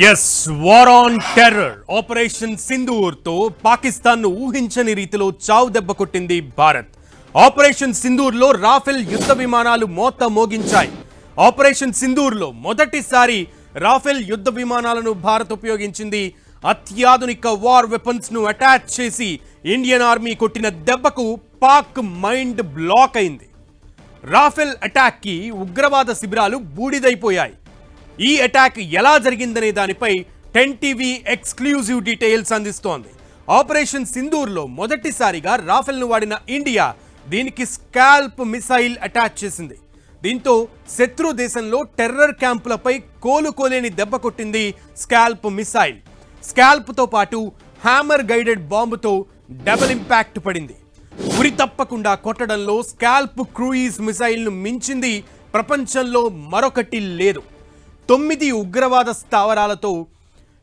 Yes war on terror operation Sindoor తో పాకిస్తాన్ ను ఊహించని రీతిలో చావు దెబ్బ కొట్టింది భారత్. ఆపరేషన్ సింధూర్ లో రాఫెల్ యుద్ధ విమానాలు మోత మోగించాయి. ఆపరేషన్ సింధూర్ లో మొదటిసారి రాఫెల్ యుద్ధ విమానాలను భారత్ ఉపయోగించింది. అత్యాధునిక వార్ వెపన్స్ ను అటాచ్ చేసి ఇండియన్ ఆర్మీ కొట్టిన దెబ్బకు పాక్ మైండ్ బ్లాక్ అయింది. రాఫెల్ అటాక్ కి ఉగ్రవాద శిబిరాలు బూడిదైపోయాయి. ఈ అటాక్ ఎలా జరిగిందనే దానిపై 10 టీవీ ఎక్స్క్లూజివ్ డీటెయిల్స్ అందిస్తోంది. ఆపరేషన్ సింధూర్లో మొదటిసారిగా రాఫెల్ను వాడిన ఇండియా దీనికి స్కాల్ప్ మిసైల్ అటాచ్ చేసింది. దీంతో శత్రు దేశంలో టెర్రర్ క్యాంపులపై కోలుకోలేని దెబ్బ కొట్టింది స్కాల్ప్ మిసైల్. స్కాల్ప్తో పాటు హ్యామర్ గైడెడ్ బాంబుతో డబుల్ ఇంపాక్ట్ పడింది. గురి తప్పకుండా కొట్టడంలో స్కాల్ప్ క్రూయిజ్ మిసైల్ను మించింది ప్రపంచంలో మరొకటి లేదు. 9 ఉగ్రవాద స్థావరాలతో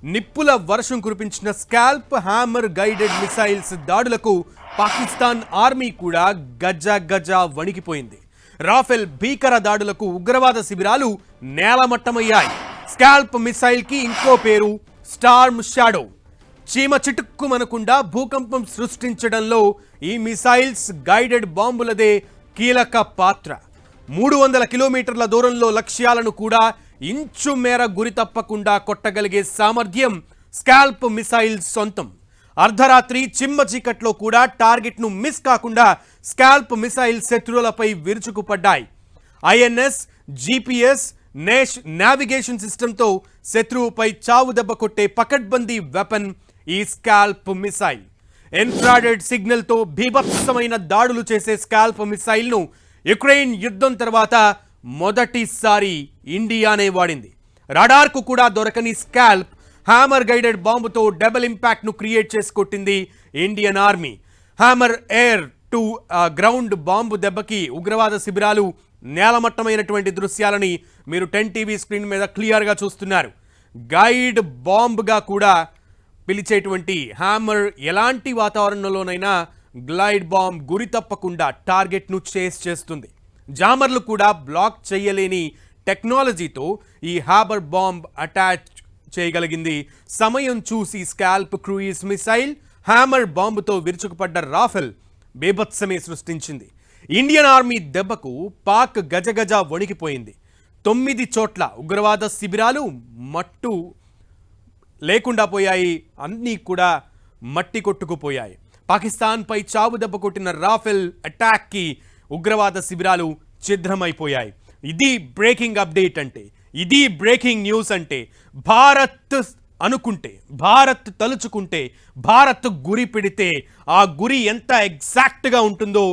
నిప్పుల వర్షం కురిపించిన స్కాల్ప్ హ్యామర్ గైడెడ్ మిసైల్స్ దాడులకు పాకిస్తాన్ ఆర్మీ కూడా గజ వణికిపోయింది. రాఫెల్ భీకర దాడులకు ఉగ్రవాద శిబిరాలు నేలమట్టమయ్యాయి. స్కాల్ప్ మిసైల్ కి ఇంకో పేరు స్టార్మ్ షాడో. చీమ చిటుక్కుమనకుండా భూకంపం సృష్టించడంలో ఈ మిసైల్స్ గైడెడ్ బాంబులదే కీలక పాత్ర. 300 కిలోమీటర్ల దూరంలో లక్ష్యాలను కూడా ఇంచు మేర గురి తప్పకుండా కొట్టగలిగే సామర్థ్యం స్కాల్ప్ మిసైల్ సొంతం. అర్ధరాత్రి చిమ్మ చీకట్లో కూడా టార్గెట్ను మిస్ కాకుండా స్కాల్ప్ మిసైల్ శత్రువులపై విరుచుకుపడ్డాయి. ఐఎన్ఎస్, జిపిఎస్, నావిగేషన్ సిస్టంతో శత్రువుపై చావు దెబ్బ కొట్టే పకడ్బందీ వెపన్ ఈ స్కాల్ప్ మిసైల్. ఇన్ఫ్రారెడ్ సిగ్నల్తో బీభత్సమైన దాడులు చేసే స్కాల్ప్ మిసైల్ను యుక్రెయిన్ యుద్ధం తర్వాత మొదటిసారి ఇండియానే వాడింది. రాడార్కు కూడా దొరకని స్కాల్ప్ హ్యామర్ గైడెడ్ బాంబుతో డబుల్ ఇంపాక్ట్ను క్రియేట్ చేసి కొట్టింది Indian army. Hammer air to ground bomb దెబ్బకి ఉగ్రవాద శిబిరాలు నేలమట్టమైనటువంటి దృశ్యాలని మీరు 10 టీవీ స్క్రీన్ మీద క్లియర్గా చూస్తున్నారు. గైడ్ బాంబ్గా కూడా పిలిచేటువంటి హ్యామర్ ఎలాంటి వాతావరణంలోనైనా గ్లైడ్ బాంబ్ గురి తప్పకుండా టార్గెట్ను చేస్ చేస్తుంది. జామర్లు కూడా బ్లాక్ చేయలేని టెక్నాలజీతో ఈ హ్యామర్ బాంబ్ అటాచ్ చేయగలిగింది. సమయం చూసి స్కాల్ప్ క్రూయిజ్ మిసైల్ హ్యామర్ బాంబుతో విరుచుకుపడ్డ రాఫెల్ బీభత్సమే సృష్టించింది. ఇండియన్ ఆర్మీ దెబ్బకు పాక్ గజగజ వణికిపోయింది. 9 చోట్ల ఉగ్రవాద శిబిరాలు మట్టు లేకుండా పోయాయి. అన్నీ కూడా మట్టి కొట్టుకుపోయాయి. పాకిస్తాన్పై చావు దెబ్బ కొట్టిన రాఫెల్ అటాక్కి ఉగ్రవాద శిబిరాలు ఛిద్రమైపోయాయి. ఇది బ్రేకింగ్ అప్డేట్ అంటే, ఇది బ్రేకింగ్ న్యూస్ అంటే. భారత్ అనుకుంటే, భారత్ తలుచుకుంటే, భారత్ గురి పెడితే ఆ గురి ఎంత ఎగ్జాక్ట్గా ఉంటుందో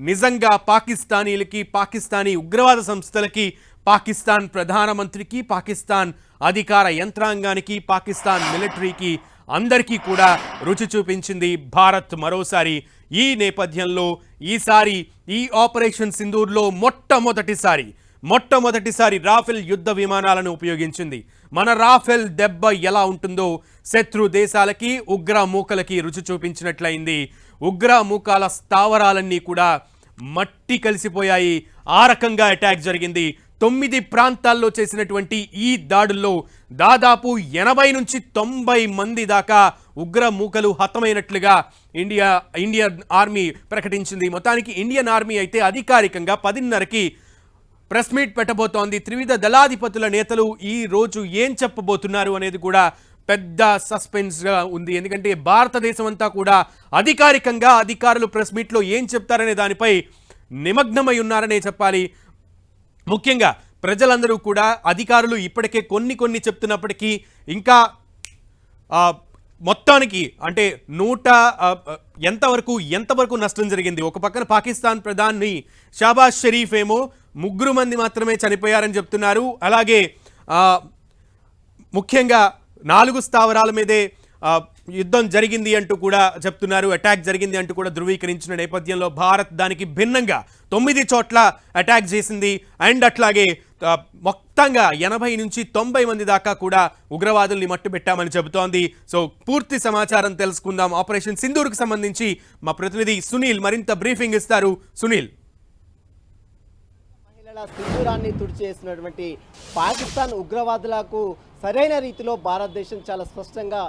నిజంగా పాకిస్తానీలకి, పాకిస్తానీ ఉగ్రవాద సంస్థలకి, పాకిస్తాన్ ప్రధానమంత్రికి, పాకిస్తాన్ అధికార యంత్రాంగానికి, పాకిస్తాన్ మిలిటరీకి అందరికీ కూడా రుచి చూపించింది భారత్ మరోసారి. ఈ నేపథ్యంలో ఈసారి ఈ ఆపరేషన్ సింధూర్లో మొట్టమొదటిసారి రాఫెల్ యుద్ధ విమానాలను ఉపయోగించింది. మన రాఫెల్ దెబ్బ ఎలా ఉంటుందో శత్రు దేశాలకి, ఉగ్ర మూకలకి రుచి చూపించినట్లయింది. ఉగ్ర మూకాల స్థావరాలన్నీ కూడా మట్టి కలిసిపోయాయి. ఆ రకంగా అటాక్ జరిగింది. 9 ప్రాంతాల్లో చేసినటువంటి ఈ దాడుల్లో దాదాపు 80 నుంచి 90 మంది దాకా ఉగ్ర మూకలు హతమైనట్లుగా ఇండియన్ ఆర్మీ ప్రకటించింది. మొత్తానికి ఇండియన్ ఆర్మీ అయితే అధికారికంగా 10:30కి ప్రెస్ మీట్ పెట్టబోతోంది. త్రివిధ దళాధిపతుల నేతలు ఈ రోజు ఏం చెప్పబోతున్నారు అనేది కూడా పెద్ద సస్పెన్స్గా ఉంది. ఎందుకంటే భారతదేశం అంతా కూడా అధికారికంగా అధికారులు ప్రెస్ మీట్లో ఏం చెప్తారనే దానిపై నిమగ్నమై ఉన్నారనే చెప్పాలి. ముఖ్యంగా ప్రజలందరూ కూడా అధికారులు ఇప్పటికే కొన్ని చెప్తున్నప్పటికీ ఇంకా మొత్తానికి అంటే ఎంతవరకు నష్టం జరిగింది. ఒక పక్కన పాకిస్తాన్ ప్రధాని షాబాజ్ షరీఫ్ ఏమో 3 మంది మాత్రమే చనిపోయారని చెప్తున్నారు. అలాగే ముఖ్యంగా 4 స్థావరాల మీదే యుద్ధం జరిగింది అంటూ కూడా చెప్తున్నారు. అటాక్ జరిగింది అంటూ కూడా ధృవీకరించిన నేపథ్యంలో భారత్ దానికి భిన్నంగా 9 చోట్ల అటాక్ చేసింది. అండ్ అట్లాగే మొత్తంగా 80 నుంచి 90 మంది దాకా కూడా ఉగ్రవాదుల్ని మట్టుబెట్టామని చెబుతోంది. సో పూర్తి సమాచారం తెలుసుకుందాం. ఆపరేషన్ సింధూర్కి సంబంధించి మా ప్రతినిధి సునీల్ మరింత బ్రీఫింగ్ ఇస్తారు. సునీల్. సింధూరాన్ని తుడిచేసినటువంటి పాకిస్తాన్ ఉగ్రవాదులకు సరైన రీతిలో భారతదేశం చాలా స్పష్టంగా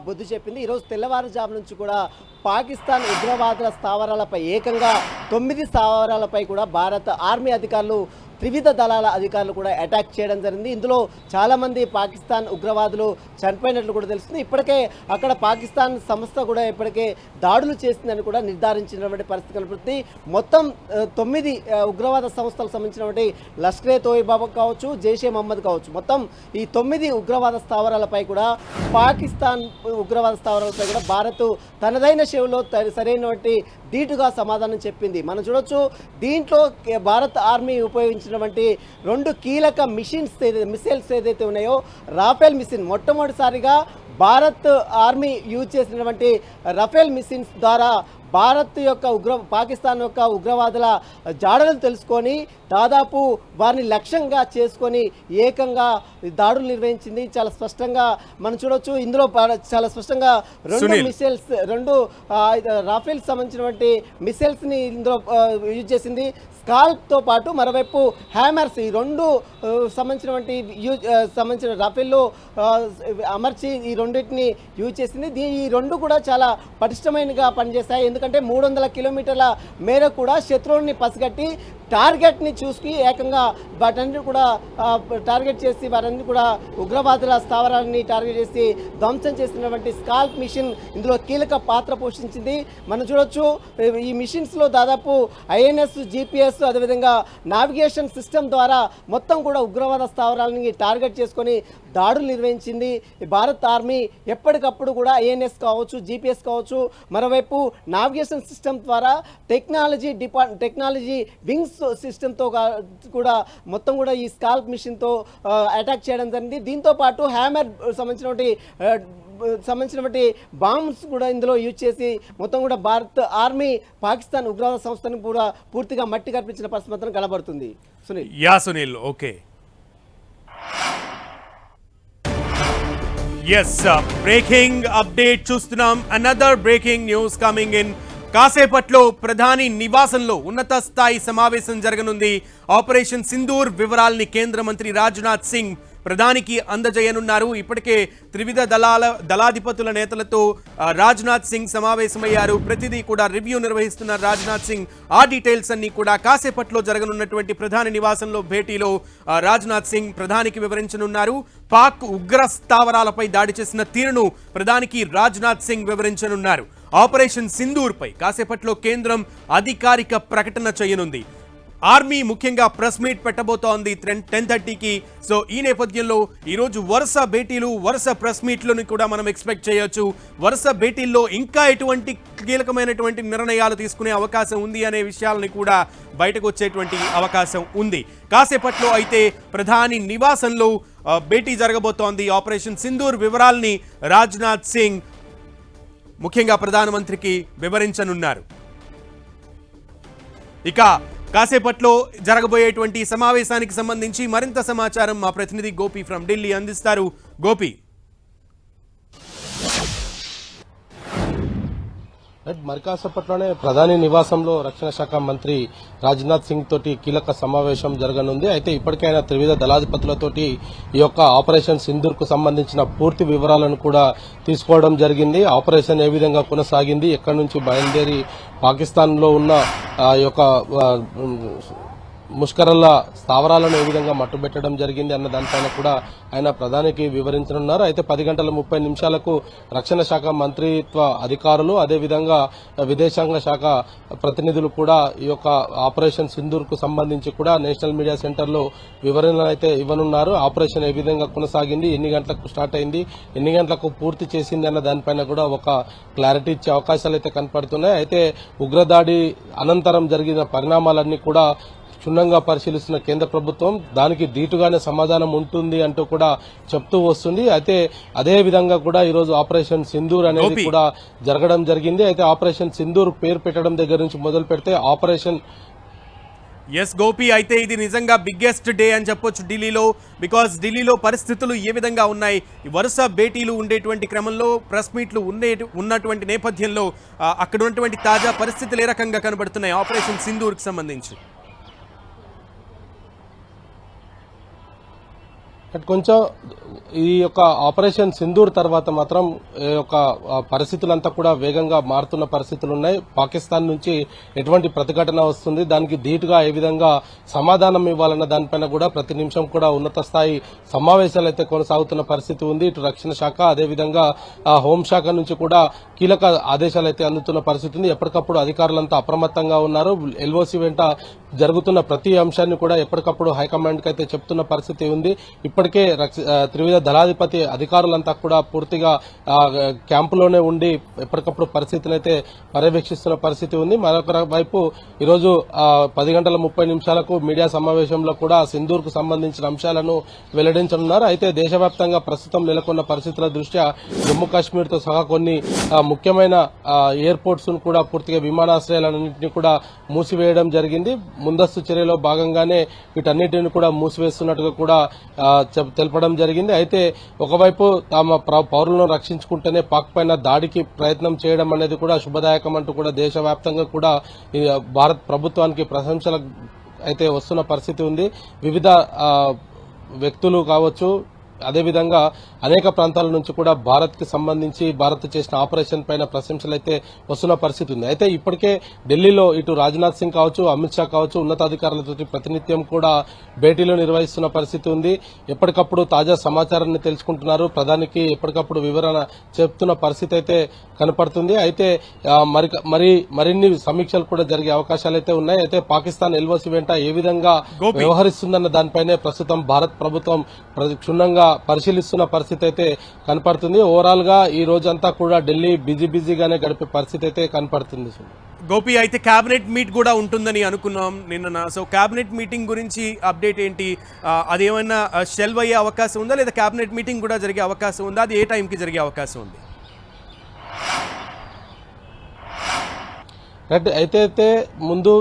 బుద్ధి చెప్పింది. ఈరోజు తెల్లవారుజాము నుంచి కూడా పాకిస్తాన్ ఉగ్రవాదుల స్థావరాలపై ఏకంగా 9 స్థావరాలపై కూడా భారత ఆర్మీ అధికారులు త్రివిధ దళాల అధికారులు కూడా అటాక్ చేయడం జరిగింది. ఇందులో చాలామంది పాకిస్తాన్ ఉగ్రవాదులు చనిపోయినట్లు కూడా తెలుస్తుంది. ఇప్పటికే అక్కడ పాకిస్తాన్ సంస్థ కూడా ఇప్పటికే దాడులు చేసిందని కూడా నిర్ధారించినటువంటి పరిస్థితి కనబడుతుంది. మొత్తం 9 ఉగ్రవాద సంస్థలకు సంబంధించినటువంటి లష్కరే తోయిబా కావచ్చు, జైషే మహమ్మద్ కావచ్చు, మొత్తం ఈ 9 ఉగ్రవాద స్థావరాలపై కూడా పాకిస్తాన్ ఉగ్రవాద స్థావరాలపై కూడా భారత్ తనదైన శైలిలో సరైనటువంటి ధీటుగా సమాధానం చెప్పింది. మనం చూడొచ్చు, దీంట్లో భారత్ ఆర్మీ ఉపయోగించినటువంటి 2 కీలక మిసైల్స్ ఏదైతే ఉన్నాయో, రాఫెల్ మిసైల్ మొట్టమొదటిసారిగా భారత్ ఆర్మీ యూజ్ చేసినటువంటి రఫేల్ మిసైల్స్ ద్వారా భారత్ యొక్క పాకిస్తాన్ యొక్క ఉగ్రవాదుల జాడలను తెలుసుకొని దాదాపు వారిని లక్ష్యంగా చేసుకొని ఏకంగా దాడులు నిర్వహించింది. చాలా స్పష్టంగా మనం చూడొచ్చు. ఇందులో చాలా స్పష్టంగా 2 మిసైల్స్, 2 రాఫెల్ సంబంధించినటువంటి మిసైల్స్ని ఇందులో యూజ్ చేసింది. స్కాల్ప్తో పాటు మరోవైపు హ్యామర్స్, ఈ 2 సంబంధించిన రాఫెల్లో అమర్చి ఈ 2టిని యూజ్ చేసింది. ఈ 2 కూడా చాలా పటిష్టమైనగా పనిచేస్తాయి. ఎందుకంటే 300 కిలోమీటర్ల మేర కూడా శత్రువుని పసిగట్టి టార్గెట్ని చూసి ఏకంగా వాటన్ని కూడా టార్గెట్ చేసి వారన్నీ కూడా ఉగ్రవాదుల స్థావరాన్ని టార్గెట్ చేసి ధ్వంసం చేసినటువంటి స్కాల్ప్ మిషన్ ఇందులో కీలక పాత్ర పోషించింది. మనం చూడొచ్చు, ఈ మిషన్స్లో దాదాపు ఐఎన్ఎస్, జిపిఎస్, అదేవిధంగా నావిగేషన్ సిస్టమ్ ద్వారా మొత్తం కూడా ఉగ్రవాద స్థావరాలని టార్గెట్ చేసుకొని దాడులు నిర్వహించింది. భారత్ ఆర్మీ ఎప్పటికప్పుడు కూడా ఐఎన్ఎస్ కావచ్చు, జిపిఎస్ కావచ్చు, మరోవైపు నావిగేషన్ సిస్టమ్ ద్వారా టెక్నాలజీ వింగ్స్ సిస్టమ్తో కూడా మొత్తం కూడా ఈ స్కాల్ప్ మిషన్తో అటాక్ చేయడం జరిగింది. దీంతో పాటు హ్యామర్ సంబంధించినటువంటి బాంబ్స్ కూడా ఇందులో యూజ్ చేసి మొత్తం కూడా భారత్ ఆర్మీ పాకిస్తాన్ ఉగ్రవాద సంస్థను కూడా పూర్తిగా మట్టి కనిపించిన పరిస్థితి మాత్రం కనబడుతుంది. సునీల్ ఓకే. బ్రేకింగ్ అప్డేట్ చూస్తున్నాం. Another breaking news coming in. కాసేపట్లో ప్రధాని నివాసంలో ఉన్నత స్థాయి సమావేశం జరగనుంది. ఆపరేషన్ సింధూర్ వివరాల్ని కేంద్ర మంత్రి రాజ్నాథ్ సింగ్ ప్రధానికి అందజేయనున్నారు. ఇప్పటికే త్రివిధ దళాధిపతుల నేతలతో రాజ్నాథ్ సింగ్ సమావేశమయ్యారు. ప్రతిదీ కూడా రివ్యూ నిర్వహిస్తున్న రాజ్నాథ్ సింగ్ ఆ డీటెయిల్స్ అన్ని కూడా కాసేపట్లో జరగనున్నటువంటి ప్రధాని నివాసంలో భేటీలో రాజ్నాథ్ సింగ్ ప్రధానికి వివరించనున్నారు. పాక్ ఉగ్ర స్థావరాలపై దాడి చేసిన తీరును ప్రధానికి రాజ్నాథ్ సింగ్ వివరించనున్నారు. ఆపరేషన్ సింధూర్పై కాసేపట్లో కేంద్రం అధికారిక ప్రకటన చేయనుంది. ఆర్మీ ముఖ్యంగా ప్రెస్ మీట్ పెట్టబోతోంది 10:30కి. సో ఈ నేపథ్యంలో ఈరోజు వరుస భేటీలు, వరుస ప్రెస్ మీట్లను కూడా మనం ఎక్స్పెక్ట్ చేయొచ్చు. వరుస భేటీల్లో ఇంకా ఎటువంటి కీలకమైనటువంటి నిర్ణయాలు తీసుకునే అవకాశం ఉంది అనే విషయాలని కూడా బయటకు వచ్చేటువంటి అవకాశం ఉంది. కాసేపట్లో అయితే ప్రధాని నివాసంలో భేటీ జరగబోతోంది. ఆపరేషన్ సింధూర్ వివరాల్ని రాజ్నాథ్ సింగ్ ముఖ్యంగా ప్రధానమంత్రికి వివరించనున్నారు. ఇక కాసేపట్లో జరగబోయేటువంటి సమావేశానికి సంబంధించి మరింత సమాచారం మా ప్రతినిధి గోపి ఫ్రమ్ ఢిల్లీ అందిస్తారు. గోపి, మరి కాసేపట్లోనే ప్రధాని నివాసంలో రక్షణ శాఖ మంత్రి రాజ్నాథ్ సింగ్ తోటి కీలక సమావేశం జరగనుంది. అయితే ఇప్పటికైనా త్రివిధ దళాధిపతులతోటి ఈ యొక్క ఆపరేషన్ సింధూర్ కు సంబంధించిన పూర్తి వివరాలను కూడా తీసుకోవడం జరిగింది. ఆపరేషన్ ఏ విధంగా కొనసాగింది, ఎక్కడి నుంచి బయలుదేరి పాకిస్తాన్ లో ఉన్న ఈ యొక్క ముష్కరల్ల స్థావరాలను ఏ విధంగా మట్టుబెట్టడం జరిగింది అన్న దానిపైన కూడా ఆయన ప్రధానికి వివరించనున్నారు. అయితే 10:30 రక్షణ శాఖ మంత్రిత్వ అధికారులు, అదేవిధంగా విదేశాంగ శాఖ ప్రతినిధులు కూడా ఈ యొక్క ఆపరేషన్ సింధూర్ కు సంబంధించి కూడా నేషనల్ మీడియా సెంటర్ లో వివరణలు అయితే ఇవ్వనున్నారు. ఆపరేషన్ ఏ విధంగా కొనసాగింది, ఎన్ని గంటలకు స్టార్ట్ అయింది, ఎన్ని గంటలకు పూర్తి చేసింది అన్న దానిపైన కూడా ఒక క్లారిటీ ఇచ్చే అవకాశాలు అయితే కనపడుతున్నాయి. అయితే ఉగ్రదాడి అనంతరం జరిగిన పరిణామాలన్నీ కూడా క్షుణ్ణంగా పరిశీలిస్తున్న కేంద్ర ప్రభుత్వం దానికి ధీటుగానే సమాధానం ఉంటుంది అంటూ కూడా చెప్తూ వస్తుంది. అయితే అదే విధంగా కూడా ఈరోజు ఆపరేషన్ సింధూర్ అనేది కూడా జరగడం జరిగింది. అయితే ఆపరేషన్ సింధూర్ పేరు పెట్టడం దగ్గర నుంచి మొదలు పెడితే ఆపరేషన్ గోపి, అయితే ఇది నిజంగా బిగ్గెస్ట్ డే అని చెప్పొచ్చు ఢిల్లీలో. బికాస్ ఢిల్లీలో పరిస్థితులు ఏ విధంగా ఉన్నాయి, వరుస భేటీలు ఉండేటువంటి క్రమంలో ప్రెస్ మీట్లు ఉన్నటువంటి నేపథ్యంలో అక్కడ ఉన్నటువంటి తాజా పరిస్థితులు ఏ రకంగా కనబడుతున్నాయి ఆపరేషన్ సింధూర్కి సంబంధించి? బట్ కొంచెం ఈ యొక్క ఆపరేషన్ సింధూర్ తర్వాత మాత్రం ఈ యొక్క పరిస్థితులంతా కూడా వేగంగా మారుతున్న పరిస్థితులు ఉన్నాయి. పాకిస్తాన్ నుంచి ఎటువంటి ప్రతిఘటన వస్తుంది, దానికి ధీటుగా ఏ విధంగా సమాధానం ఇవ్వాలన్న దానిపైన కూడా ప్రతి నిమిషం కూడా ఉన్నత స్థాయి సమావేశాలు అయితే కొనసాగుతున్న పరిస్థితి ఉంది. ఇటు రక్షణ శాఖ అదేవిధంగా హోంశాఖ నుంచి కూడా కీలక ఆదేశాలు అయితే అందుతున్న పరిస్థితి ఉంది. ఎప్పటికప్పుడు అధికారులంతా అప్రమత్తంగా ఉన్నారు. ఎల్ఓసి వెంట జరుగుతున్న ప్రతి అంశాన్ని కూడా ఎప్పటికప్పుడు హైకమాండ్ కి అయితే చెప్తున్న పరిస్థితి ఉంది. ఇప్పటికే త్రివిధ దళాధిపతి అధికారులంతా కూడా పూర్తిగా క్యాంపులోనే ఉండి ఎప్పటికప్పుడు పరిస్థితిని అయితే పర్యవేక్షిస్తున్న పరిస్థితి ఉంది. మరొక వైపు ఈరోజు 10:30 మీడియా సమావేశంలో కూడా సింధూర్ కు సంబంధించిన అంశాలను వెల్లడించనున్నారు. అయితే దేశవ్యాప్తంగా ప్రస్తుతం నెలకొన్న పరిస్థితుల దృష్ట్యా జమ్మూ కాశ్మీర్ తో సహా కొన్ని ముఖ్యమైన ఎయిర్పోర్ట్స్ ను కూడా పూర్తిగా విమానాశ్రయాలన్నింటినీ కూడా మూసివేయడం జరిగింది. ముందస్తు చర్యలో భాగంగానే వీటన్నిటిని కూడా మూసివేస్తున్నట్టుగా కూడా తెలపడం జరిగింది. అయితే ఒకవైపు తమ పౌరులను రక్షించుకుంటేనే పాక్ పైన దాడికి ప్రయత్నం చేయడం అనేది కూడా శుభదాయకం అంటూ కూడా దేశవ్యాప్తంగా కూడా భారత్ ప్రభుత్వానికి ప్రశంసలు అయితే వస్తున్న పరిస్థితి ఉంది. వివిధ వ్యక్తులు కావచ్చు, అదేవిధంగా అనేక ప్రాంతాల నుంచి కూడా భారత్ కి సంబంధించి భారత్ చేసిన ఆపరేషన్ పైన ప్రశంసలు అయితే వస్తున్న పరిస్థితి ఉంది. అయితే ఇప్పటికే ఢిల్లీలో ఇటు రాజ్నాథ్ సింగ్ కావచ్చు, అమిత్ షా కావచ్చు, ఉన్నతాధికారులతో ప్రతినిత్యం కూడా భేటీలు నిర్వహిస్తున్న పరిస్థితి ఉంది. ఎప్పటికప్పుడు తాజా సమాచారాన్ని తెలుసుకుంటున్నారు. ప్రధానికి ఎప్పటికప్పుడు వివరణ చెప్తున్న పరిస్థితి అయితే కనపడుతుంది. అయితే మరిన్ని సమీక్షలు కూడా జరిగే అవకాశాలు అయితే ఉన్నాయి. అయితే పాకిస్తాన్ ఎల్ఓసి వెంట ఏ విధంగా వ్యవహరిస్తుందన్న దానిపైనే ప్రస్తుతం భారత్ ప్రభుత్వం క్షుణ్ణంగా పరిశీలిస్తున్న పరిస్థితి అయితే కనపడుతుంది. ఓవరాల్ గా ఈ రోజంతా కూడా ఢిల్లీ బిజీగానే గడిపే పరిస్థితి అయితే కనపడుతుంది. గోపి, అయితే కేబినెట్ మీట్ కూడా ఉంటుందని అనుకున్నాం నిన్న. సో కేబినెట్ మీటింగ్ గురించి అప్డేట్ ఏంటి? అదేమైనా షెల్వ్ అయ్యే అవకాశం ఉందా, లేదా కేబినెట్ మీటింగ్ కూడా జరిగే అవకాశం ఉందా? అది ఏ టైంకి జరిగే అవకాశం ఉంది? అయితే ముందు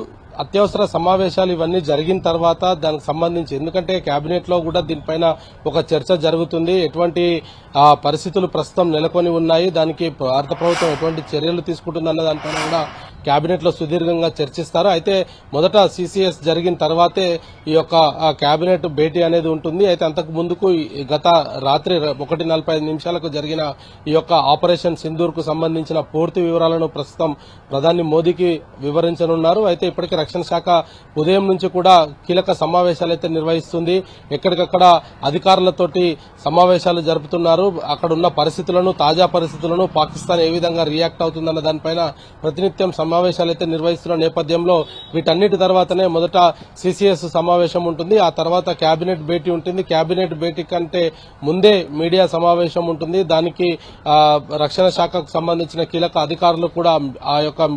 అత్యవసర సమావేశాలు ఇవన్నీ జరిగిన తర్వాత దానికి సంబంధించి, ఎందుకంటే కేబినెట్ లో కూడా దీనిపైన ఒక చర్చ జరుగుతుంది. ఎటువంటి పరిస్థితులు ప్రస్తుతం నెలకొని ఉన్నాయి, దానికి భారత ప్రభుత్వం ఎటువంటి చర్యలు తీసుకుంటుందన్న దానిపైన కూడా కేబినెట్ లో సుదీర్ఘంగా చర్చిస్తారు. అయితే మొదట సిసిఎస్ జరిగిన తర్వాతే ఈ యొక్క కేబినెట్ భేటీ అనేది ఉంటుంది. అయితే అంతకు ముందుకు గత రాత్రి 1:45 జరిగిన ఈ యొక్క ఆపరేషన్ సింధూర్ కు సంబంధించిన పూర్తి వివరాలను ప్రస్తుతం ప్రధాని మోదీకి వివరించనున్నారు. అయితే ఇప్పటికే రక్షణ శాఖ ఉదయం నుంచి కూడా కీలక సమావేశాలు అయితే నిర్వహిస్తుంది. ఎక్కడికక్కడ అధికారులతోటి సమావేశాలు జరుపుతున్నారు. అక్కడ ఉన్న పరిస్థితులను, తాజా పరిస్థితులను, పాకిస్తాన్ ఏ విధంగా రియాక్ట్ అవుతుందన్న దానిపైన ప్రతినిత్యం సమావేశాలు అయితే నిర్వహిస్తున్న నేపథ్యంలో వీటన్నిటి తర్వాతనే మొదట సిసిఎస్ సమావేశం ఉంటుంది. ఆ తర్వాత కేబినెట్ భేటీ ఉంటుంది. కేబినెట్ భేటీ కంటే ముందే మీడియా సమావేశం ఉంటుంది. దానికి రక్షణ శాఖకు సంబంధించిన కీలక అధికారులు కూడా ఆ యొక్క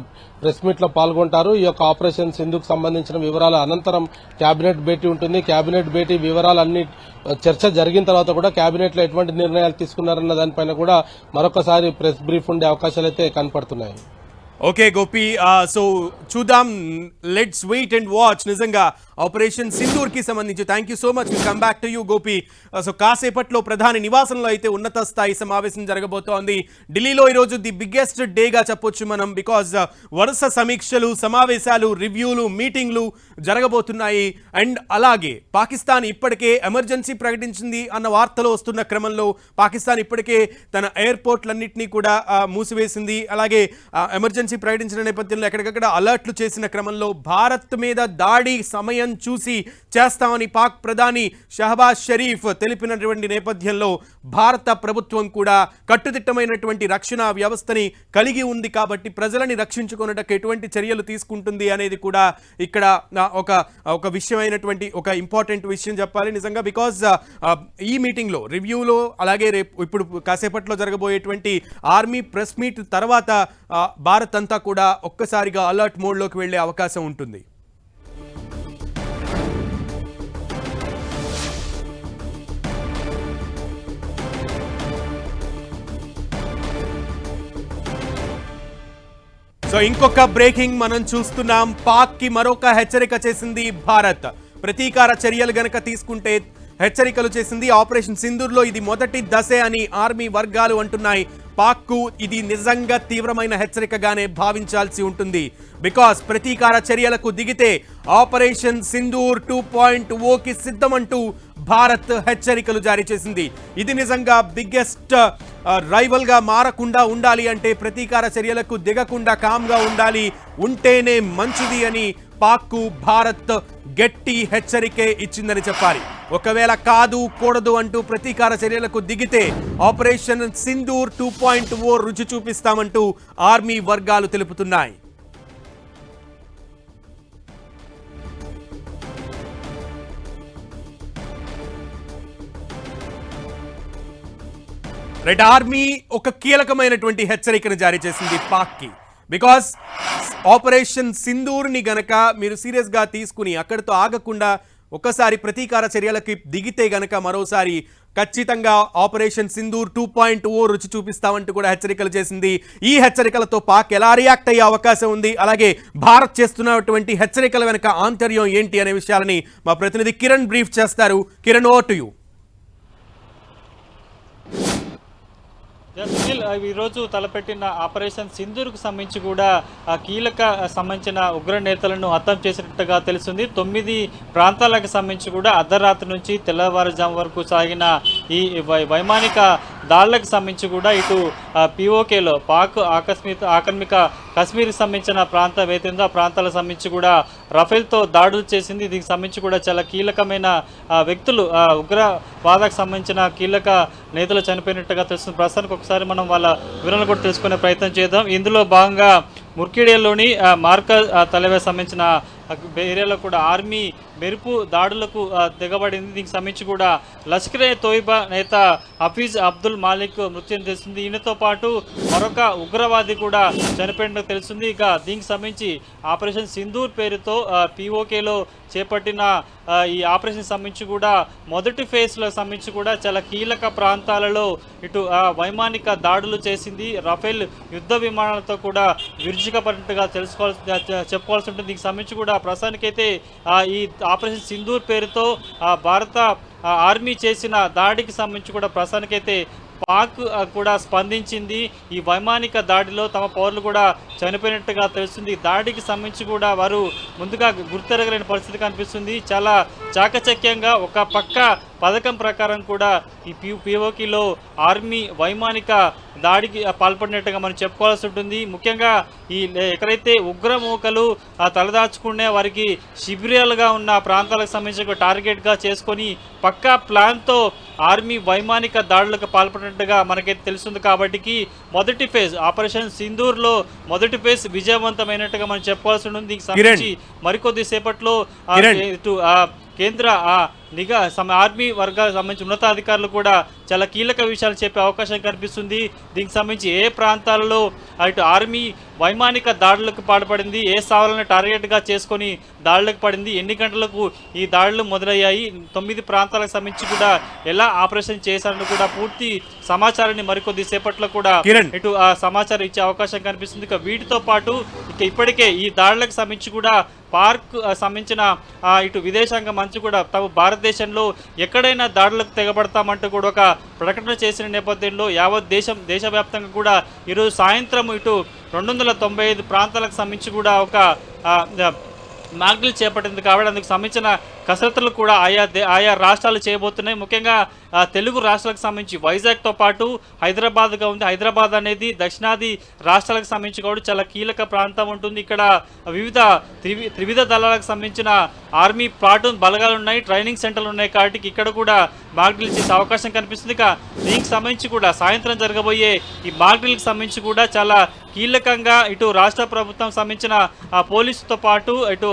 ప్రెస్ మీట్ లో పాల్గొంటారు. ఈ యొక్క ఆపరేషన్ సింధుకు సంబంధించిన వివరాల అనంతరం కేబినెట్ భేటీ ఉంటుంది. కేబినెట్ భేటీ వివరాలన్నీ చర్చ జరిగిన తర్వాత కూడా కేబినెట్ లో ఎటువంటి నిర్ణయాలు తీసుకున్నారన్న దానిపైన కూడా మరొకసారి ప్రెస్ బ్రీఫ్ ఉండే అవకాశాలు అయితే కనపడుతున్నాయి. ఓకే గోపి, సో చూద్దాం, లెట్స్ వెయిట్ అండ్ వాచ్. నిజంగా ఆపరేషన్ సింధూర్ కి సంబంధించి thank you so much. Come back to you Gopi. So కాసేపట్లో ప్రధాని నివాసంలో అయితే ఉన్నత స్థాయి సమావేశం జరగబోతోంది. ఢిల్లీలో ఈరోజు ది బిగ్గెస్ట్ డేగా చెప్పొచ్చు మనం, బికాజ్ వరుస సమీక్షలు, సమావేశాలు, రివ్యూలు, మీటింగ్లు జరగబోతున్నాయి. అండ్ అలాగే పాకిస్తాన్ ఇప్పటికే ఎమర్జెన్సీ ప్రకటించింది అన్న వార్తలు వస్తున్న క్రమంలో పాకిస్తాన్ ఇప్పటికే తన ఎయిర్పోర్ట్లన్నింటినీ కూడా మూసివేసింది. అలాగే ఎమర్జెన్సీ ప్రకటించిన నేపథ్యంలో ఎక్కడికక్కడ అలర్ట్లు చేసిన క్రమంలో భారత్ మీద దాడి సమయం చూసి చేస్తామని పాక్ ప్రధాని షహబాజ్ షరీఫ్ తెలిపినటువంటి నేపథ్యంలో భారత ప్రభుత్వం కూడా కట్టుదిట్టమైనటువంటి రక్షణ వ్యవస్థని కలిగి ఉంది. కాబట్టి ప్రజలని రక్షించుకున్నటకు ఎటువంటి చర్యలు తీసుకుంటుంది అనేది కూడా ఇక్కడ ఒక విషయమైనటువంటి ఒక ఇంపార్టెంట్ విషయం చెప్పాలి నిజంగా. బికాజ్ ఈ మీటింగ్లో, రివ్యూలో, అలాగే రేపు ఇప్పుడు కాసేపట్లో జరగబోయేటువంటి ఆర్మీ ప్రెస్ మీట్ తర్వాత భారత్ అంతా కూడా ఒక్కసారిగా అలర్ట్ మోడ్లోకి వెళ్లే అవకాశం ఉంటుంది. సో ఇంకొక బ్రేకింగ్ మనం చూస్తున్నాం. పాక్ కి మరొక హెచ్చరిక చేసింది భారత్. ప్రతీకార చర్యలు గనక తీసుకుంటే హెచ్చరికలు చేసింది. ఆపరేషన్ సింధూర్లో ఇది మొదటి దశే అని ఆర్మీ వర్గాలు అంటున్నాయి. పాక్కు ఇది నిజంగా తీవ్రమైన హెచ్చరికగానే భావించాల్సి ఉంటుంది. బికాస్ ప్రతీకార చర్యలకు దిగితే ఆపరేషన్ సింధూర్ 2.0కి సిద్ధమంటూ భారత్ హెచ్చరికలు జారీ చేసింది. ఇది నిజంగా బిగ్గెస్ట్ రైవల్ గా మారకుండా ఉండాలి అంటే ప్రతీకార చర్యలకు దిగకుండా కామ్గా ఉండాలి, ఉంటేనే మంచిది అని పాక్కు భారత్ గట్టి హెచ్చరికే ఇచ్చిందని చెప్పాలి. ఒకవేళ కాదు కూడదు అంటూ ప్రతీకార చర్యలకు దిగితే ఆపరేషన్ సింధూర్ 2.0 రుచి చూపిస్తామంటూ ఆర్మీ వర్గాలు తెలుపుతున్నాయి. రెడ్ ఆర్మీ ఒక కీలకమైనటువంటి హెచ్చరికను జారీ చేసింది పాక్కి. బికాస్ ఆపరేషన్ సింధూర్ని గనక మీరు సీరియస్గా తీసుకుని అక్కడితో ఆగకుండా ఒకసారి ప్రతీకార చర్యలకి దిగితే గనక మరోసారి ఖచ్చితంగా ఆపరేషన్ సింధూర్ 2.0 రుచి చూపిస్తామంటూ కూడా హెచ్చరికలు చేసింది. ఈ హెచ్చరికలతో పాక్ ఎలా రియాక్ట్ అయ్యే అవకాశం ఉంది, అలాగే భారత్ చేస్తున్నటువంటి హెచ్చరికల వెనక ఆంతర్యం ఏంటి అనే విషయాలని మా ప్రతినిధి కిరణ్ బ్రీఫ్ చేస్తారు. Kiran, over to you. Sunil, ఈరోజు తలపెట్టిన ఆపరేషన్ సింధూర్కు సంబంధించి కూడా కీలక సంబంధించిన ఉగ్ర నేతలను హతం చేసినట్టుగా తెలుస్తుంది. 9 ప్రాంతాలకు సంబంధించి కూడా అర్ధరాత్రి నుంచి తెల్లవారుజాము వరకు సాగిన ఈ వైమానిక దాడులకు సంబంధించి కూడా ఇటు పిఓకేలో పాక్ ఆక్రమిక కశ్మీర్కి సంబంధించిన ప్రాంతం ఏదైందో ఆ ప్రాంతాలకు సంబంధించి కూడా రఫేల్తో దాడులు చేసింది. దీనికి సంబంధించి కూడా చాలా కీలకమైన వ్యక్తులు, ఉగ్రవాదకు సంబంధించిన కీలక నేతలు చనిపోయినట్టుగా తెలుస్తుంది. ప్రస్తుతానికి ఒకసారి మనం వాళ్ళ వివరాలు కూడా తెలుసుకునే ప్రయత్నం చేద్దాం. ఇందులో భాగంగా ముర్కిడియాలోని మార్కజ్ తలవే సంబంధించిన ఏరియాలో కూడా ఆర్మీ మెరుపు దాడులకు దిగబడింది. దీనికి సంబంధించి కూడా లష్కరే తోయిబా నేత హఫీజ్ అబ్దుల్ మాలిక్ మృత్యుని తెలుస్తుంది. ఈయనతో పాటు మరొక ఉగ్రవాది కూడా చనిపోయినట్టు తెలుస్తుంది. ఇక దీనికి సంబంధించి ఆపరేషన్ సింధూర్ పేరుతో పిఓకేలో చేపట్టిన ఈ ఆపరేషన్ సంబంధించి కూడా మొదటి ఫేజ్లో సంబంధించి కూడా చాలా కీలక ప్రాంతాలలో ఇటు వైమానిక దాడులు చేసింది. రఫేల్ యుద్ధ విమానాలతో కూడా విరుచుకపడినట్టుగా చెప్పుకోవాల్సి ఉంటుంది. దీనికి సంబంధించి కూడా ప్రస్తుతానికైతే ఈ ఆపరేషన్ సింధూర్ పేరుతో భారత ఆర్మీ చేసిన దాడికి సంబంధించి కూడా ప్రస్తుతానికైతే పాక్ కూడా స్పందించింది. ఈ వైమానిక దాడిలో తమ పౌరులు కూడా చనిపోయినట్టుగా తెలుస్తుంది. దాడికి సంబంధించి కూడా వారు ముందుగా గుర్తెరగలేని పరిస్థితి కనిపిస్తుంది. చాలా చాకచక్యంగా ఒక పక్క పథకం ప్రకారం కూడా ఈ పిఓకిలో ఆర్మీ వైమానిక దాడికి పాల్పడినట్టుగా మనం చెప్పుకోవాల్సి ఉంటుంది. ముఖ్యంగా ఈ ఎక్కడైతే ఉగ్రమూకలు తలదాచుకునే వారికి శిబిరాలుగా ఉన్న ప్రాంతాలకు సంబంధించి టార్గెట్గా చేసుకొని పక్కా ప్లాన్తో ఆర్మీ వైమానిక దాడులకు పాల్పడినట్టుగా మనకైతే తెలుస్తుంది. కాబట్టి మొదటి ఫేజ్ ఆపరేషన్ సింధూర్లో మొదటి ఫేజ్ విజయవంతమైనట్టుగా మనం చెప్పాల్సి ఉంటుంది. దీనికి సంబంధించి మరికొద్ది సేపట్లో కేంద్ర నిఘా ఆర్మీ వర్గాలకు సంబంధించి ఉన్నతాధికారులు కూడా చాలా కీలక విషయాలు చెప్పే అవకాశం కనిపిస్తుంది. దీనికి సంబంధించి ఏ ప్రాంతాలలో ఇటు ఆర్మీ వైమానిక దాడులకు పాల్పడింది, ఏ స్థావరాలను టార్గెట్గా చేసుకొని దాడులకు పడింది, ఎన్ని గంటలకు ఈ దాడులు మొదలయ్యాయి, 9 ప్రాంతాలకు సంబంధించి కూడా ఎలా ఆపరేషన్ చేశారని కూడా పూర్తి సమాచారాన్ని మరికొద్ది సేపట్లో కూడా ఇటు సమాచారం ఇచ్చే అవకాశం కనిపిస్తుంది. ఇక వీటితో పాటు ఇప్పటికే ఈ దాడులకు సంబంధించి కూడా పార్క్ సంబంధించిన ఇటు విదేశాంగ మంత్రి కూడా తమ భారతదేశంలో ఎక్కడైనా దాడులకు తెగబడతామంటూ కూడా ఒక ప్రకటన చేసిన నేపథ్యంలో యావత్ దేశవ్యాప్తంగా కూడా ఈరోజు సాయంత్రం ఇటు 295 ప్రాంతాలకు సంబంధించి కూడా ఒక మాక్డ్రిల్ చేపట్టింది. కాబట్టి అందుకు సంబంధించిన కసరత్తులు కూడా ఆయా రాష్ట్రాలు చేయబోతున్నాయి. ముఖ్యంగా తెలుగు రాష్ట్రాలకు సంబంధించి వైజాగ్తో పాటు హైదరాబాద్గా ఉంది. హైదరాబాద్ అనేది దక్షిణాది రాష్ట్రాలకు సంబంధించి కూడా చాలా కీలక ప్రాంతం ఉంటుంది. ఇక్కడ వివిధ త్రివిధ దళాలకు సంబంధించిన ఆర్మీ ప్లాటూన్ బలగాలు ఉన్నాయి, ట్రైనింగ్ సెంటర్లు ఉన్నాయి. కాబట్టి ఇక్కడ కూడా మాక్డ్రిల్ చేసే అవకాశం కనిపిస్తుంది. ఇక దీనికి సంబంధించి కూడా సాయంత్రం జరగబోయే ఈ మాక్డ్రిల్కి సంబంధించి కూడా చాలా కీలకంగా ఇటు రాష్ట్ర ప్రభుత్వం సంబంధించిన పోలీసుతో పాటు ఇటు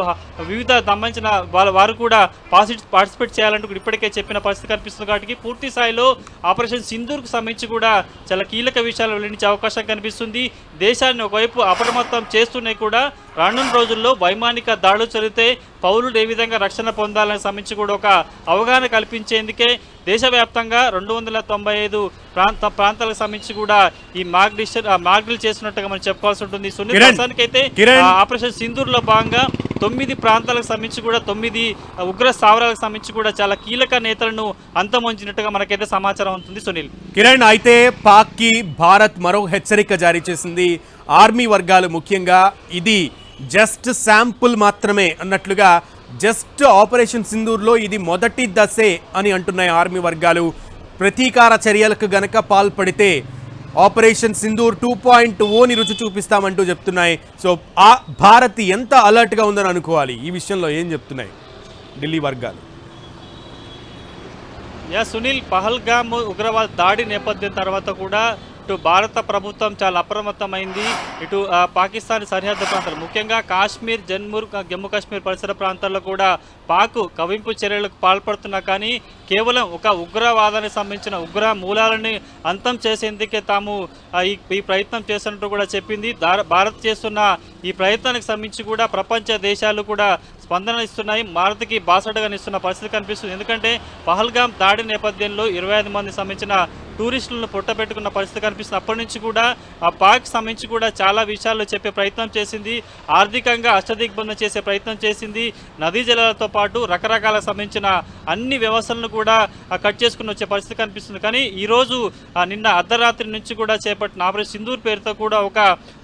వివిధ సంబంధించిన వారు కూడా పార్టిసిపేట్ చేయాలంటూ ఇప్పటికే చెప్పిన పరిస్థితి కనిపిస్తుంది. కాబట్టి పూర్తి స్థాయిలో ఆపరేషన్ సింధూర్కు సంబంధించి కూడా చాలా కీలక విషయాలు వెల్లడించే అవకాశం కనిపిస్తుంది. దేశాన్ని ఒకవైపు అప్రమత్తం చేస్తూనే కూడా రానున్న రోజుల్లో వైమానిక దాడులు జరిగితే పౌరులు ఏ విధంగా రక్షణ పొందాలని సంబంధించి కూడా ఒక అవగాహన కల్పించేందుకే దేశవ్యాప్తంగా 295 ప్రాంతాలకు సంబంధించి కూడా ఈ మాక్డ్రిల్ చేస్తున్నట్టుగా మనం చెప్పుకోవాల్సి ఉంటుంది. ప్రస్తుతానికైతే ఆపరేషన్ సింధూర్లో భాగంగా 9 ప్రాంతాలకు సంబంధించి కూడా 9 ఉగ్ర స్థావరాలకు సంబంధించి కూడా చాలా కీలక నేతలను అంతమొంచినట్టుగా మనకైతే సమాచారం ఉంటుంది. సునీల్, కిరణ్, అయితే పాక్ కి భారత్ మరో హెచ్చరిక జారీ చేసింది. ఆర్మీ వర్గాలు ముఖ్యంగా ఇది జస్ట్ శాంపుల్ మాత్రమే అన్నట్లుగా జస్ట్ ఆపరేషన్ సింధూర్లో ఇది మొదటి దశే అని అంటున్నాయి ఆర్మీ వర్గాలు. ప్రతీకార చర్యలకు గనక పాల్పడితే ఆపరేషన్ సింధూర్ 2.0ని రుచి చూపిస్తామంటూ చెప్తున్నాయి. సో ఆ భారత్ ఎంత అలర్ట్గా ఉందని అనుకోవాలి? ఈ విషయంలో ఏం చెప్తున్నాయి ఢిల్లీ వర్గాలు? సునీల్, పహల్గామ్ ఉగ్రవాద దాడి నేపథ్యం తర్వాత కూడా ఇటు భారత ప్రభుత్వం చాలా అప్రమత్తమైంది. ఇటు పాకిస్తాన్ సరిహద్దు ప్రాంతాలు, ముఖ్యంగా కాశ్మీర్, జమ్మూ కాశ్మీర్ పరిసర ప్రాంతాల్లో కూడా పాక్ కవింపు చర్యలకు పాల్పడుతున్నా కానీ కేవలం ఒక ఉగ్రవాదానికి సంబంధించిన ఉగ్ర మూలాలని అంతం చేసేందుకే తాము ఈ ప్రయత్నం చేస్తున్నట్టు కూడా చెప్పింది. భారత్ చేస్తున్న ఈ ప్రయత్నానికి సంబంధించి కూడా ప్రపంచ దేశాలు కూడా స్పందన ఇస్తున్నాయి. భారత్కి బాసటగా ఇస్తున్న పరిస్థితి కనిపిస్తుంది. ఎందుకంటే పహల్గామ్ దాడి నేపథ్యంలో 25 మంది సంబంధించిన టూరిస్టులను పుట్టబెట్టుకున్న పరిస్థితి కనిపిస్తుంది. అప్పటి నుంచి కూడా ఆ పాక్ సంబంధించి కూడా చాలా విషయాల్లో చెప్పే ప్రయత్నం చేసింది. ఆర్థికంగా అష్టదిగ్బంధం చేసే ప్రయత్నం చేసింది. నదీ జలాలతో పాటు రకరకాల సంబంధించిన అన్ని వ్యవస్థలను కూడా కట్ చేసుకుని వచ్చే పరిస్థితి కనిపిస్తుంది. కానీ ఈరోజు నిన్న అర్ధరాత్రి నుంచి కూడా చేపట్టిన ఆపరేషన్ సింధూర్ పేరుతో కూడా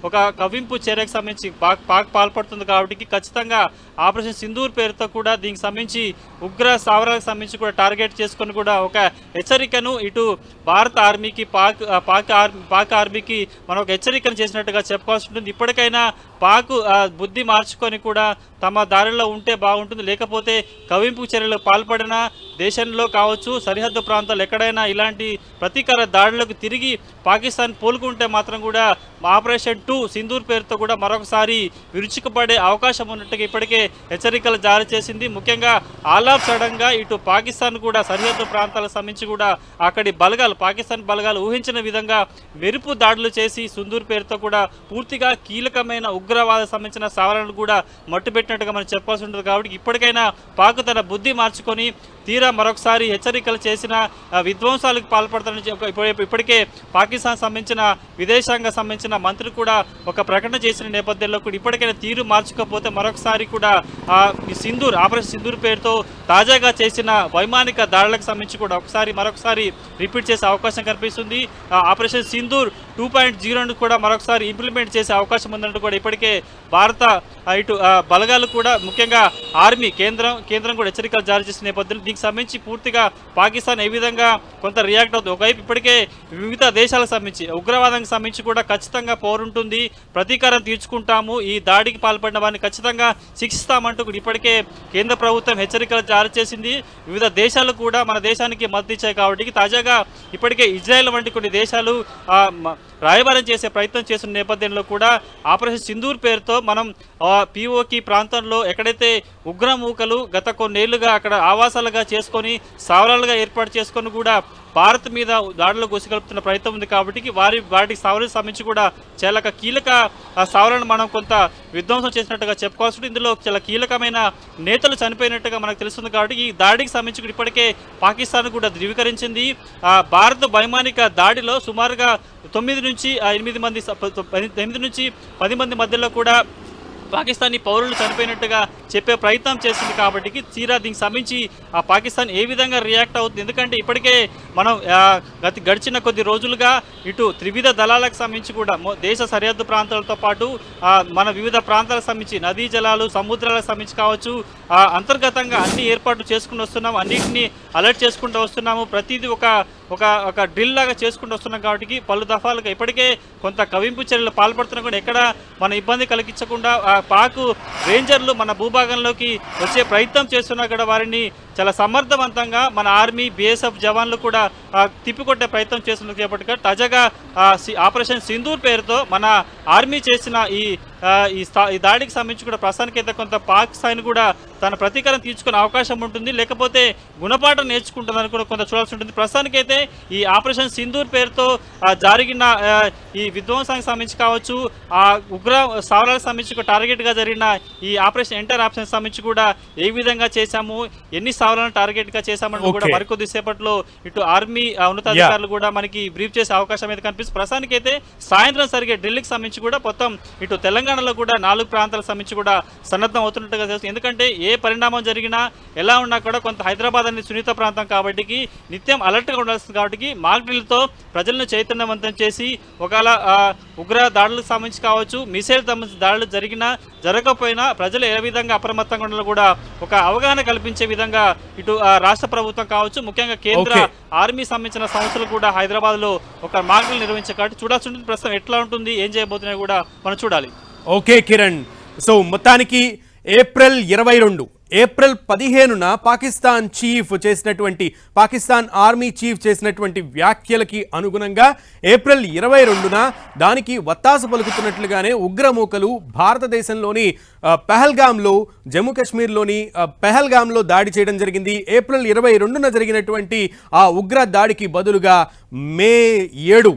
ఒక కవింపు చర్యకు సంబంధించి పాక్ పాల్పడుతుంది. కాబట్టి ఖచ్చితంగా ఆపరేషన్ సింధూర్ పేరుతో కూడా దీనికి సంబంధించి ఉగ్ర స్థావరాలకు సంబంధించి కూడా టార్గెట్ చేసుకొని కూడా ఒక హెచ్చరికను ఇటు భారత ఆర్మీకి పాక్ ఆర్మీకి మనం ఒక హెచ్చరికను చేసినట్టుగా చెప్పుకోవాల్సి ఉంటుంది. ఇప్పటికైనా పాక్ బుద్ధి మార్చుకొని కూడా తమ దారిలో ఉంటే బాగుంటుంది. లేకపోతే కవింపు చర్యలకు పాల్పడిన దేశంలో కావచ్చు, సరిహద్దు ప్రాంతాలు ఎక్కడైనా ఇలాంటి ప్రతీకార దాడులకు తిరిగి పాకిస్తాన్ పోలుకుంటే మాత్రం కూడా ఆపరేషన్ 2 సింధూర్ పేరుతో కూడా మరొకసారి విరుచుకుపడే అవకాశం ఉన్నట్టుగా ఇప్పటికే హెచ్చరికలు జారీ చేసింది. ముఖ్యంగా ఆల్ ఆఫ్ సడన్గా ఇటు పాకిస్తాన్ కూడా సరిహద్దు ప్రాంతాలకు సంబంధించి కూడా అక్కడి పాకిస్తాన్ బలగాలు ఊహించిన విధంగా మెరుపు దాడులు చేసి సింధూర్ పేరుతో కూడా పూర్తిగా కీలకమైన ఉగ్రవాద సంబంధించిన స్థావరాలను కూడా మట్టుపెట్టినట్టుగా మనం చెప్పాల్సి ఉంటుంది. కాబట్టి ఇప్పటికైనా పాక్ తన బుద్ధి మార్చుకొని తీరా మరొకసారి హెచ్చరికలు చేసిన విధ్వంసాలకు పాల్పడతారని ఇప్పటికే పాకిస్తాన్ సంబంధించిన విదేశాంగ సంబంధించిన మంత్రి కూడా ఒక ప్రకటన చేసిన నేపథ్యంలో కూడా ఇప్పటికైనా తీరు మార్చుకోకపోతే మరొకసారి కూడా ఆపరేషన్ సింధూర్ పేరుతో తాజాగా చేసిన వైమానిక దాడులకు సంబంధించి కూడా మరొకసారి రిపీట్ చేసే అవకాశం కనిపిస్తుంది. ఆపరేషన్ సింధూర్ 2.0ను కూడా మరొకసారి ఇంప్లిమెంట్ చేసే అవకాశం ఉందంటూ కూడా ఇప్పటికే భారత ఇటు బలగాలు కూడా ముఖ్యంగా ఆర్మీ కేంద్రం కూడా హెచ్చరికలు జారీ చేసిన నేపథ్యంలో దీనికి సంబంధించి పూర్తిగా పాకిస్తాన్ ఏ విధంగా కొంత రియాక్ట్ అవుతుంది. ఒకవైపు ఇప్పటికే వివిధ దేశాలకు సంబంధించి ఉగ్రవాదానికి సంబంధించి కూడా ఖచ్చితంగా పోరుంటుంది, ప్రతీకారం తీర్చుకుంటాము, ఈ దాడికి పాల్పడిన వారిని ఖచ్చితంగా శిక్షిస్తామంటూ ఇప్పటికే కేంద్ర ప్రభుత్వం హెచ్చరికలు జారీ చేసింది. వివిధ దేశాలు కూడా మన దేశానికి మద్దతు ఇచ్చాయి. కాబట్టి తాజాగా ఇప్పటికే ఇజ్రాయెల్ వంటి కొన్ని దేశాలు రాయబారం చేసే ప్రయత్నం చేస్తున్న నేపథ్యంలో కూడా ఆపరేషన్ సింధూర్ పేరుతో మనం పిఓకి ప్రాంతంలో ఎక్కడైతే ఉగ్రమూకలు గత కొన్నేళ్లుగా అక్కడ ఆవాసాలుగా చేసుకొని స్థావరాలుగా ఏర్పాటు చేసుకొని కూడా భారత్ మీద దాడులు గొసిగలుపుతున్న ప్రయత్నం ఉంది. కాబట్టి వాటి స్థావరాలకు సంబంధించి కూడా చాలా కీలక స్థావరాలను మనం కొంత విధ్వంసం చేసినట్టుగా చెప్పుకోవాల్సి ఉంటుంది. ఇందులో చాలా కీలకమైన నేతలు చనిపోయినట్టుగా మనకు తెలుస్తుంది. కాబట్టి ఈ దాడికి సంబంధించి ఇప్పటికే పాకిస్తాన్ కూడా ధృవీకరించింది. భారత వైమానిక దాడిలో సుమారుగా 9 నుంచి 10 మంది మధ్యలో కూడా పాకిస్తానీ పౌరులు చనిపోయినట్టుగా చెప్పే ప్రయత్నం చేసింది. కాబట్టి తీరా దీనికి సంబంధించి పాకిస్తాన్ ఏ విధంగా రియాక్ట్ అవుతుంది? ఎందుకంటే ఇప్పటికే మనం గడిచిన కొద్ది రోజులుగా ఇటు త్రివిధ దళాలకు సంబంధించి కూడా దేశ సరిహద్దు ప్రాంతాలతో పాటు మన వివిధ ప్రాంతాలకు సంబంధించి నదీ జలాలు, సముద్రాలకు సంబంధించి కావచ్చు, అంతర్గతంగా అన్ని ఏర్పాట్లు చేసుకుని వస్తున్నాము, అన్నింటినీ అలర్ట్ చేసుకుంటూ వస్తున్నాము. ప్రతిదీ ఒక డ్రిల్ లాగా చేసుకుంటూ వస్తున్నాం. కాబట్టి పలు దఫాలుగా ఇప్పటికే కొంత కవింపు చర్యలు పాల్పడుతున్నా కూడా ఎక్కడ మన ఇబ్బంది కలిగించకుండా పాక్ రేంజర్లు మన భూభాగంలోకి వచ్చే ప్రయత్నం చేస్తున్నా కూడా వారిని చాలా సమర్థవంతంగా మన ఆర్మీ, బీఎస్ఎఫ్ జవాన్లు కూడా తిప్పికొట్టే ప్రయత్నం చేస్తున్నారు. కాబట్టి తాజాగా ఆపరేషన్ సింధూర్ పేరుతో మన ఆర్మీ చేసిన ఈ దాడికి సంబంధించి కూడా ప్రస్తుతానికైతే కొంత పాకిస్తాన్ కూడా తన ప్రతీకారం తీర్చుకునే అవకాశం ఉంటుంది, లేకపోతే గుణపాఠం నేర్చుకుంటుందని కూడా కొంత చూడాల్సి ఉంటుంది. ప్రస్తుతానికైతే ఈ ఆపరేషన్ సింధూర్ పేరుతో జరిగిన ఈ విధ్వంసానికి సంబంధించి కావచ్చు, ఆ ఉగ్ర స్థావరాలకు సంబంధించి టార్గెట్గా జరిగిన ఈ ఎంటర్ ఆపరేషన్ సంబంధించి కూడా ఏ విధంగా చేశాము, ఎన్ని స్థావరాలను టార్గెట్ గా చేశామని కూడా మరికొద్ది సేపట్లో ఇటు ఆర్మీ ఉన్నతాధికారులు కూడా మనకి బ్రీఫ్ చేసే అవకాశం అయితే కనిపిస్తుంది. ప్రస్తుతానికి అయితే సాయంత్రం సరిగ్గా ఢిల్లీకి సంబంధించి కూడా మొత్తం ఇటు తెలంగాణలో కూడా 4 ప్రాంతాలకు సంబంధించి కూడా సన్నద్ధం అవుతున్నట్టుగా తెలుస్తుంది. ఎందుకంటే ఏ పరిణామం జరిగినా ఎలా ఉన్నా కూడా కొంత హైదరాబాద్ అనేది సున్నిత ప్రాంతం కాబట్టి నిత్యం అలర్ట్గా ఉండాల్సింది కాబట్టి మాక్ డ్రిల్తో ప్రజలను చైతన్యవంతం చేసి ఒకవేళ ఉగ్ర దాడులకు సంబంధించి కావచ్చు, మిసైల్ సంబంధించిన దాడులు జరిగినా జరగకపోయినా ప్రజలు ఏ విధంగా అప్రమత్తంగా ఉండాలో కూడా ఒక అవగాహన కల్పించే విధంగా ఇటు రాష్ట్ర ప్రభుత్వం కావచ్చు, ముఖ్యంగా కేంద్ర ఆర్మీ సంబంధించిన సంస్థలు కూడా హైదరాబాద్లో ఒక మాక్ డ్రిల్ నిర్వహించారు కాబట్టి చూడాల్సి ఉంటుంది. ప్రస్తుతం ఎట్లా ఉంటుంది, ఏం చేయబోతున్నాయి కూడా మనం చూడాలి. ఓకే కిరణ్, సో మొత్తానికి ఏప్రిల్ 15న పాకిస్తాన్ ఆర్మీ చీఫ్ చేసినటువంటి వ్యాఖ్యలకి అనుగుణంగా ఏప్రిల్ 22న దానికి వత్తాసు పలుకుతున్నట్లుగానే ఉగ్రమూకలు భారతదేశంలోని పెహల్గాంలో, జమ్మూ కాశ్మీర్లోని పెహల్గాంలో దాడి చేయడం జరిగింది. ఏప్రిల్ 22న జరిగినటువంటి ఆ ఉగ్ర దాడికి బదులుగా మే 7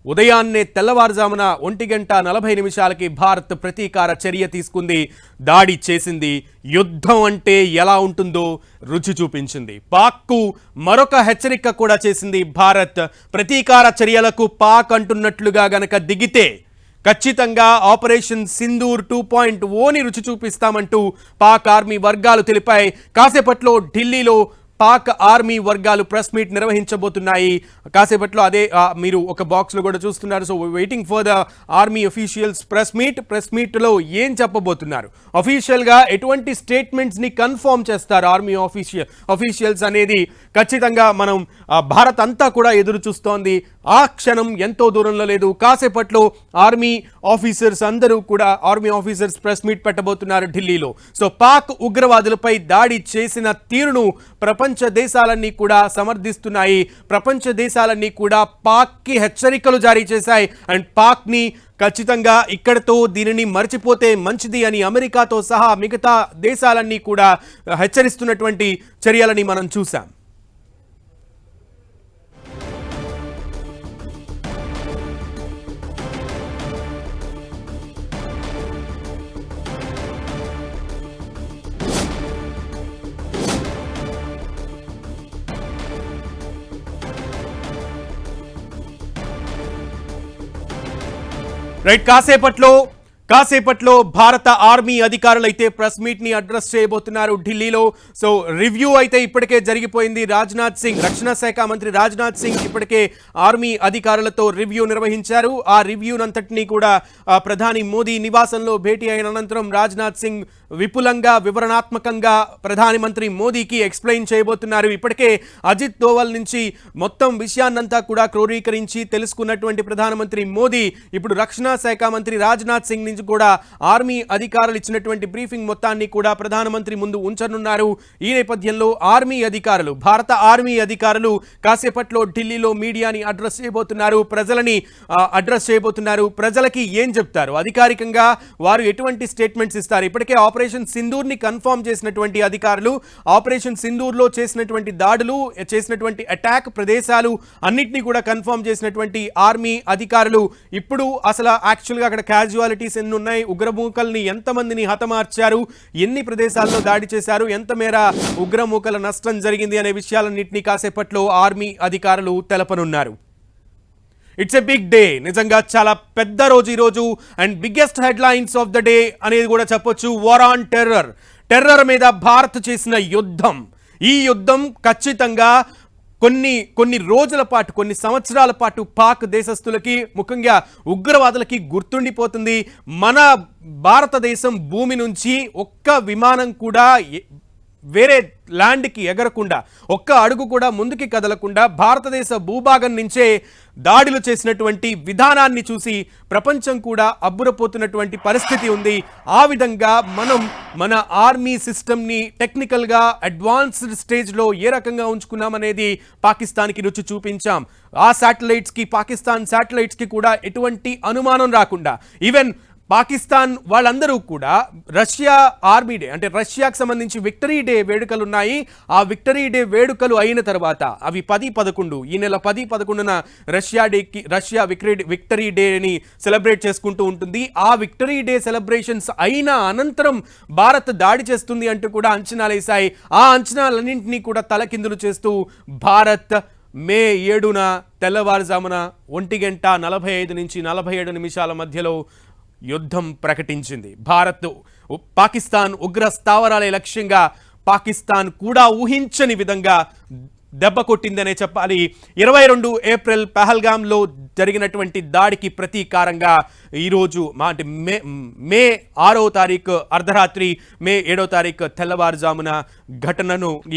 ఉదయాన్నే తెల్లవారుజామున 1:40 భారత్ ప్రతీకార చర్య తీసుకుంది, దాడి చేసింది. యుద్ధం అంటే ఎలా ఉంటుందో రుచి చూపించింది. పాక్కు మరొక హెచ్చరిక కూడా చేసింది భారత్. ప్రతీకార చర్యలకు పాక్ అంటున్నట్లుగా గనక దిగితే ఖచ్చితంగా ఆపరేషన్ సింధూర్ 2.0ని రుచి చూపిస్తామంటూ పాక్ ఆర్మీ వర్గాలు తెలిపాయి. కాసేపట్లో ఢిల్లీలో పాక్ ఆర్మీ వర్గాలు ప్రెస్ మీట్ నిర్వహించబోతున్నాయి. కాసేపట్లో అదే మీరు ఒక బాక్స్లో కూడా చూస్తున్నారు. So waiting for the army officials press మీట్లో ఏం చెప్పబోతున్నారు, అఫీషియల్గా ఎటువంటి స్టేట్మెంట్స్ని కన్ఫర్మ్ చేస్తారు ఆర్మీ అఫీషియల్స్ అనేది ఖచ్చితంగా మనం భారత్ అంతా కూడా ఎదురు చూస్తోంది. ఆ క్షణం ఎంతో దూరంలో లేదు. కాసేపట్లో ఆర్మీ ఆఫీసర్స్ ప్రెస్ మీట్ పెట్టబోతున్నారు ఢిల్లీలో. సో పాక్ ఉగ్రవాదులపై దాడి చేసిన తీరును ప్రపంచ దేశాలన్నీ కూడా సమర్థిస్తున్నాయి. ప్రపంచ దేశాలన్నీ కూడా పాక్కి హెచ్చరికలు జారీ చేశాయి. అండ్ పాక్ని ఖచ్చితంగా ఇక్కడతో దీనిని మర్చిపోతే మంచిది అని అమెరికాతో సహా మిగతా దేశాలన్నీ కూడా హెచ్చరిస్తున్నటువంటి చర్యలని మనం చూసాం. రైట్, కాసేపట్లో భారత ఆర్మీ అధికారులు అయితే ప్రెస్ మీట్ ని అడ్రస్ చేయబోతున్నారు ఢిల్లీలో. సో రివ్యూ అయితే ఇప్పటికే జరిగిపోయింది. రక్షణ శాఖ మంత్రి రాజ్నాథ్ సింగ్ ఇప్పటికే ఆర్మీ అధికారులతో రివ్యూ నిర్వహించారు. ఆ రివ్యూనంతటినీ కూడా ప్రధాని మోదీ నివాసంలో భేటీ అయిన అనంతరం రాజ్నాథ్ సింగ్ విపులంగా వివరణాత్మకంగా ప్రధాని మంత్రి మోదీకి ఎక్స్ప్లెయిన్ చేయబోతున్నారు. ఇప్పటికే అజిత్ దోవల్ నుంచి మొత్తం విషయాన్నంతా కూడా క్రోడీకరించి తెలుసుకున్నటువంటి ప్రధానమంత్రి మోదీ ఇప్పుడు రక్షణ శాఖ మంత్రి రాజ్నాథ్ సింగ్ నుంచి కూడా ఆర్మీ అధికారులు ఇచ్చినటువంటి బ్రీఫింగ్ మొత్తాన్ని కూడా ప్రధానమంత్రి ముందు ఉంచనున్నారు. ఈ నేపథ్యంలో భారత ఆర్మీ అధికారులు కాసేపట్లో ఢిల్లీలో మీడియాని అడ్రస్ చేయబోతున్నారు, ప్రజలకి ఏం చెప్తారు, అధికారికంగా వారు ఎటువంటి స్టేట్మెంట్స్ ఇస్తారు. ఇప్పటికే ఆపరేషన్ సింధూర్ ని కన్ఫర్మ్ చేసినటువంటి అధికారులు, ఆపరేషన్ సింధూర్ లో చేసినటువంటి దాడులు, చేసినటువంటి అటాక్ ప్రదేశాలు అన్నిటినీ కూడా కన్ఫర్మ్ చేసినటువంటి ఆర్మీ అధికారులు ఇప్పుడు అసలు యాక్చువల్గా అక్కడ క్యాజువాలిటీస్ ఎన్ని ఉన్నాయి, ఉగ్రమూకల్ని ఎంతమందిని హతమార్చారు, ఎన్ని ప్రదేశాల్లో దాడి చేశారు, ఎంత మేర ఉగ్రమూకల నష్టం జరిగింది అనే విషయాలన్నింటినీ కాసేపట్లో ఆర్మీ అధికారులు తెలపనున్నారు. ఇట్స్ ఎ బిగ్ డే, నిజంగా చాలా పెద్ద రోజు ఈ రోజు. And biggest headlines of the day అనేది కూడా చెప్పొచ్చు. వార్ ఆన్ టెర్రర్ మీద భారత్ చేసిన యుద్ధం. ఈ యుద్ధం ఖచ్చితంగా కొన్ని రోజుల పాటు, కొన్ని సంవత్సరాల పాటు పాక్ దేశస్తులకి, ముఖ్యంగా ఉగ్రవాదులకి గుర్తుండిపోతుంది. మన భారతదేశం భూమి నుంచి ఒక్క విమానం కూడా వేరే ల్యాండ్కి ఎగరకుండా, ఒక్క అడుగు కూడా ముందుకి కదలకుండా భారతదేశ భూభాగం నుంచే దాడులు చేసినటువంటి విధానాన్ని చూసి ప్రపంచం కూడా అబ్బురపోతున్నటువంటి పరిస్థితి ఉంది. ఆ విధంగా మనం మన ఆర్మీ సిస్టమ్ని టెక్నికల్గా అడ్వాన్స్డ్ స్టేజ్లో ఏ రకంగా ఉంచుకున్నామనేది పాకిస్తాన్కి రుచి చూపించాం. ఆ పాకిస్తాన్ శాటిలైట్స్కి కూడా ఎటువంటి అనుమానం రాకుండా, ఈవెన్ పాకిస్తాన్ వాళ్ళందరూ కూడా రష్యా ఆర్మీ డే అంటే రష్యాకు సంబంధించి విక్టరీ డే వేడుకలు ఉన్నాయి. ఆ విక్టరీ డే వేడుకలు అయిన తర్వాత అవి 10-11 ఈ నెల 10-11న రష్యా విక్టరీ డేని సెలబ్రేట్ చేసుకుంటూ ఉంటుంది. ఆ విక్టరీ డే సెలబ్రేషన్స్ అయిన అనంతరం భారత్ దాడి చేస్తుంది అంటూ కూడా అంచనాలు వేశాయి. ఆ అంచనాలన్నింటినీ కూడా తలకిందులు చేస్తూ భారత్ మే 7న తెల్లవారుజామున 1:45 నుంచి 47 నిమిషాల మధ్యలో యుద్ధం ప్రకటించింది. భారత్ పాకిస్తాన్ ఉగ్ర స్థావరాలే లక్ష్యంగా పాకిస్తాన్ కూడా ఊహించని విధంగా దెబ్బ కొట్టిందనే చెప్పాలి. 22 ఏప్రిల్ పహల్గామ్లో జరిగినటువంటి దాడికి ప్రతీకారంగా ఈరోజు అంటే మే 6వ తారీఖు అర్ధరాత్రి మే 7వ తారీఖు తెల్లవారుజామున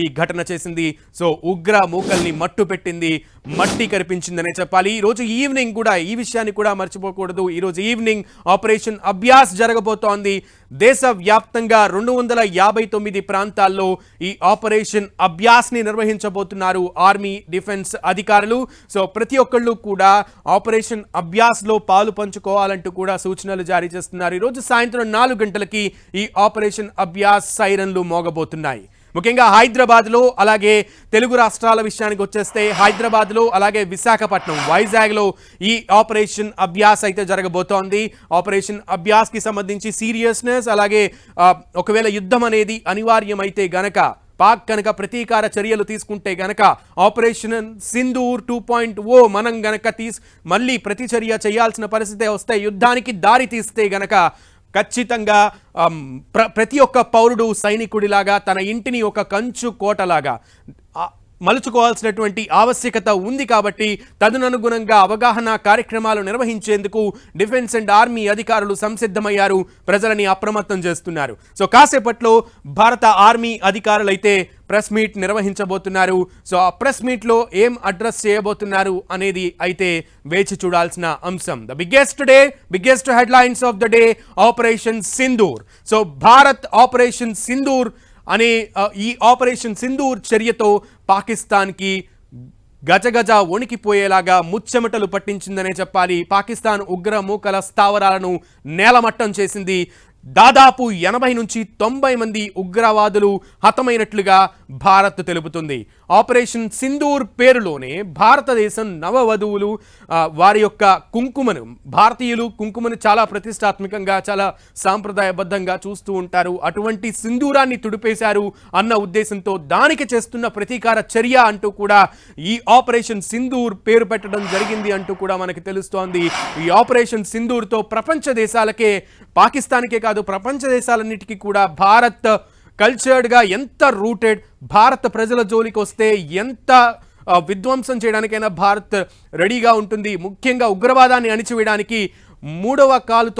ఈ ఘటన చేసింది. సో ఉగ్ర మూకల్ని మట్టు పెట్టింది, మట్టి కనిపించిందనే చెప్పాలి. ఈరోజు ఈవినింగ్ కూడా ఈ విషయాన్ని కూడా మర్చిపోకూడదు. ఈరోజు ఈవినింగ్ ఆపరేషన్ అభ్యాస్ జరగబోతోంది. దేశవ్యాప్తంగా 259 ప్రాంతాల్లో ఈ ఆపరేషన్ అభ్యాస్ని నిర్వహించబోతున్నారు ఆర్మీ డిఫెన్స్ అధికారులు. సో ప్రతి ఒక్కళ్ళు కూడా ఆపరేషన్ అభ్యాస్లో పాలు పంచుకోవాలంటూ కూడా సూచనలు జారీ చేస్తున్నారు. ఈరోజు సాయంత్రం 4 గంటలకి ఈ ఆపరేషన్ అభ్యాస్ సైరన్లు మోగబోతున్నాయి. ముఖ్యంగా హైదరాబాద్లో, అలాగే తెలుగు రాష్ట్రాల విషయానికి వచ్చేస్తే హైదరాబాద్లో, అలాగే విశాఖపట్నం, వైజాగ్లో ఈ ఆపరేషన్ అభ్యాస్ అయితే జరగబోతోంది. ఆపరేషన్ అభ్యాస్కి సంబంధించి సీరియస్నెస్, అలాగే ఒకవేళ యుద్ధం అనేది అనివార్యమైతే గనక పాక్ కనుక ప్రతీకార చర్యలు తీసుకుంటే గనక ఆపరేషన్ సింధూర్ 2.0 మనం గనక మళ్ళీ ప్రతిచర్య చేయాల్సిన పరిస్థితి వస్తే, యుద్ధానికి దారి తీస్తే గనక ఖచ్చితంగా ప్రతి ఒక్క పౌరుడు సైనికుడిలాగా తన ఇంటిని ఒక కంచు కోటలాగా మలుచుకోవాల్సినటువంటి ఆవశ్యకత ఉంది. కాబట్టి తదనుగుణంగా అవగాహన కార్యక్రమాలు నిర్వహించేందుకు డిఫెన్స్ అండ్ ఆర్మీ అధికారులు సంసిద్ధమయ్యారు, ప్రజలని అప్రమత్తం చేస్తున్నారు. సో కాసేపట్లో భారత ఆర్మీ అధికారులు అయితే ప్రెస్ మీట్ నిర్వహించబోతున్నారు. సో ఆ ప్రెస్ మీట్లో ఏం అడ్రస్ చేయబోతున్నారు అనేది అయితే వేచి చూడాల్సిన అంశం. The biggest headlines of the day, operation Sindoor. So Bharat operation Sindoor అనే ఈ ఆపరేషన్ సింధూర్ చర్యతో పాకిస్తాన్కి గజగజ వణికిపోయేలాగా ముచ్చెమటలు పట్టించిందనే చెప్పాలి. పాకిస్తాన్ ఉగ్ర మూకల స్థావరాలను నేలమట్టం చేసింది. దాదాపు 80 నుంచి 90 మంది ఉగ్రవాదులు హతమైనట్లుగా భారత్ తెలుపుతుంది. ఆపరేషన్ సింధూర్ పేరులోనే భారతదేశం నవవధువులు వారి యొక్క కుంకుమను, భారతీయులు కుంకుమను చాలా ప్రతిష్టాత్మకంగా, చాలా సాంప్రదాయబద్ధంగా చూస్తూ ఉంటారు. అటువంటి సింధూరాన్ని తుడిపేశారు అన్న ఉద్దేశంతో దానికి చేస్తున్న ప్రతీకార చర్య అంటూ కూడా ఈ ఆపరేషన్ సింధూర్ పేరు పెట్టడం జరిగింది అంటూ కూడా మనకి తెలుస్తోంది. ఈ ఆపరేషన్ సింధూర్తో ప్రపంచ దేశాలకే, పాకిస్తాన్కే కాదు ప్రపంచ దేశాలన్నిటికీ కూడా భారత్ కల్చర్డ్గా ఎంత రూటెడ్, భారత ప్రజల జోలికి వస్తే ఎంత విధ్వంసం చేయడానికైనా భారత్ రెడీగా ఉంటుంది. ముఖ్యంగా ఉగ్రవాదాన్ని అణిచివేయడానికి 3వ కాలుతో